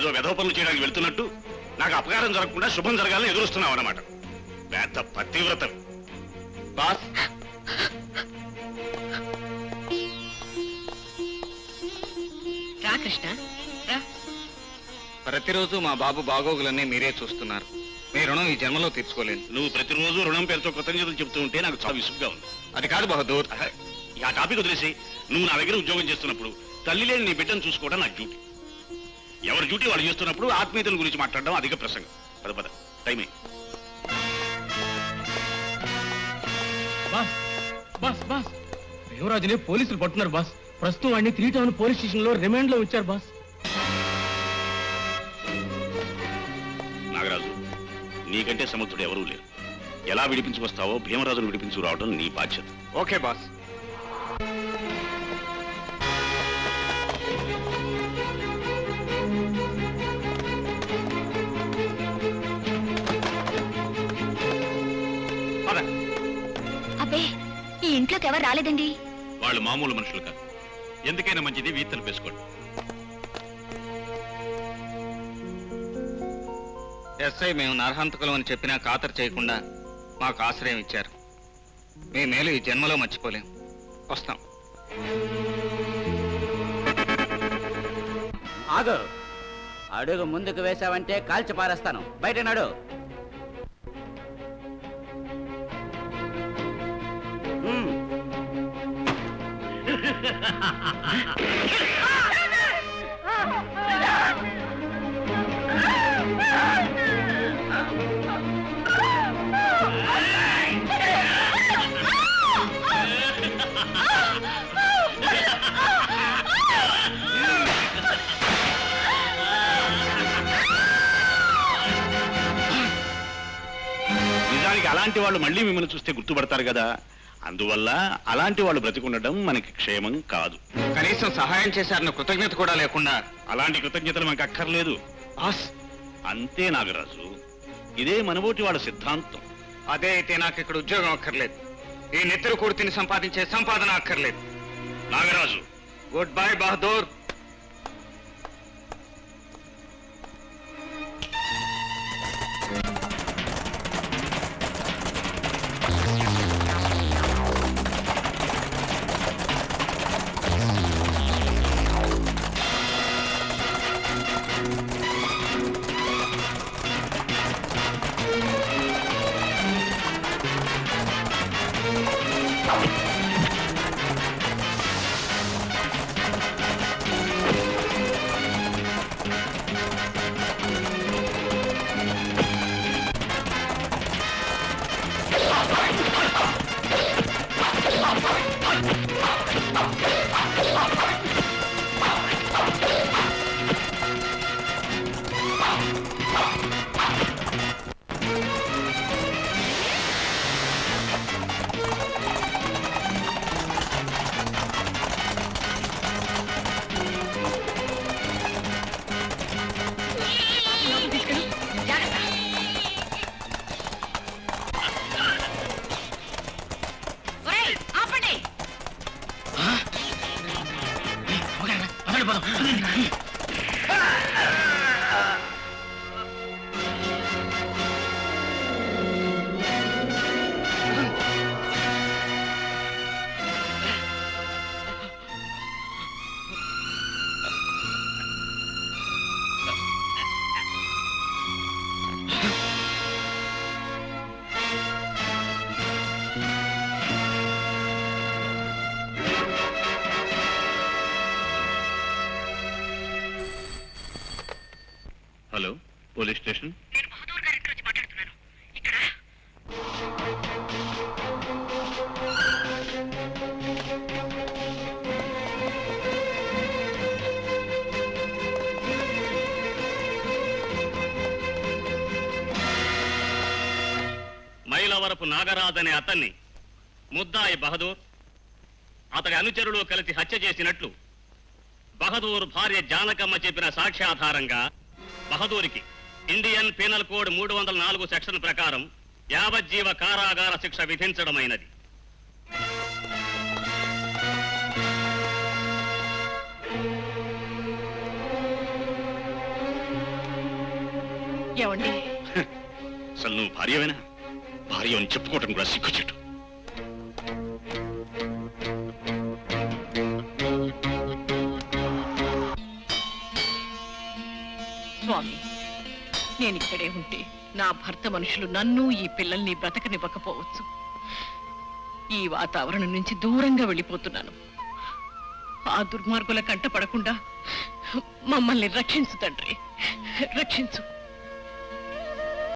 ఏదో వెధవ పనులు చేయడానికి వెళ్తున్నట్టు నాకు అపకారం జరగకుండా శుభం జరగాలని ఎదురుస్తున్నావు అన్నమాట. పెద్ద పతివ్రత. బాస్, కృష్ణ, ప్రతిరోజు మా బాబు బాగోగులన్నీ మీరే చూస్తున్నారు. మీ రుణం ఈ జన్మలో తీర్చుకోలేను. నువ్వు ప్రతిరోజు రుణం పేరుతో కృతజ్ఞతలు చెప్తూ ఉంటే నాకు చాలా విసుగ్గా ఉంది. అది కాదు బహదూర్. ఆ టాపిక్ వదిలేసి, నువ్వు నా దగ్గర ఉద్యోగం చేస్తున్నప్పుడు తల్లి లేని నీ బిడ్డను చూసుకోవడం నా డ్యూటీ. ఎవరి డ్యూటీ వాళ్ళు చేస్తున్నప్పుడు ఆత్మీయతల గురించి మాట్లాడడం అధిక ప్రసంగం. పద పద, టైం అయింది. యువరాజుని పోలీసులు పట్టున్నారు బాస్. ప్రస్తుతం వాడిని 3 టౌన్ పోలీస్ స్టేషన్ లో రిమాండ్ లో ఉంచారు బాస్. నాగరాజు, నీకంటే సమర్థుడు ఎవరూ లేరు. ఎలా విడిపించుకొస్తావో భీమరాజును విడిపించుకురావడం నీ బాధ్యత. Okay boss. అబ్బే, ఈ ఇంట్లోకి ఎవరు రాలేదండి. వాళ్ళు మామూలు మనుషులు కాదు. ఎందుకైనా మంచిది వీతలు వేసుకోండి. ఎస్ఐ మేము నరహంతకులం అని చెప్పినా ఖాతరు చేయకుండా మాకు ఆశ్రయం ఇచ్చారు. మీ మేలు ఈ జన్మలో మర్చిపోలేం. వస్తాం. ఆగు. అడుగు ముందుకు వేశావంటే కాల్చి పారేస్తాను. బయట నడు. నిజానికి అలాంటి వాళ్ళు మళ్ళీ మిమ్మల్ని చూస్తే గుర్తుపడతారు కదా. అందువల్ల అలాంటి వాళ్ళు బ్రతికుండటం మనకి క్షేమం కాదు. కనీసం సహాయం చేశారన్న కృతజ్ఞత కూడా లేకుండా. అలాంటి కృతజ్ఞతలు మనకు అక్కర్లేదు. అంతే నాగరాజు, ఇదే మనబోటి వాళ్ళ సిద్ధాంతం. అదే అయితే నాకు ఇక్కడ ఉద్యోగం అక్కర్లేదు. ఈ నెత్తురు కూర్తిని సంపాదించే సంపాదన అక్కర్లేదు. Nagaraju, good bye Bahadur. Hello, police station. నేను బహదూర్ గారి ఇంటి నుంచి మాట్లాడుతున్నాను. ఇక్కడ మైలవరపు నాగరాజ్ అనే అతన్ని ముద్దాయి బహదూర్ అతడి అనుచరులు కలిసి హత్య చేసినట్లు బహదూర్ భార్య జానకమ్మ చెప్పిన సాక్ష్యాధారంగా బహదూరికి ఇండియన్ పీనల్ కోడ్ 304 సెక్షన్ ప్రకారం యావజ్జీవ కారాగార శిక్ష విధించడమైనది. ఏమండి అసలు నువ్వు భార్యవేనా? భార్య అని చెప్పుకోవటం కూడా సిగ్గుచెట్టు. స్వామి, నేను ఇక్కడే ఉంటే నా భర్త మనుషులు నన్ను ఈ పిల్లల్ని బ్రతకనివ్వకపోవచ్చు. ఈ వాతావరణం నుంచి దూరంగా వెళ్ళిపోతున్నాను. ఆ దుర్మార్గుల కంట పడకుండా మమ్మల్ని రక్షించు తండ్రి, రక్షించు.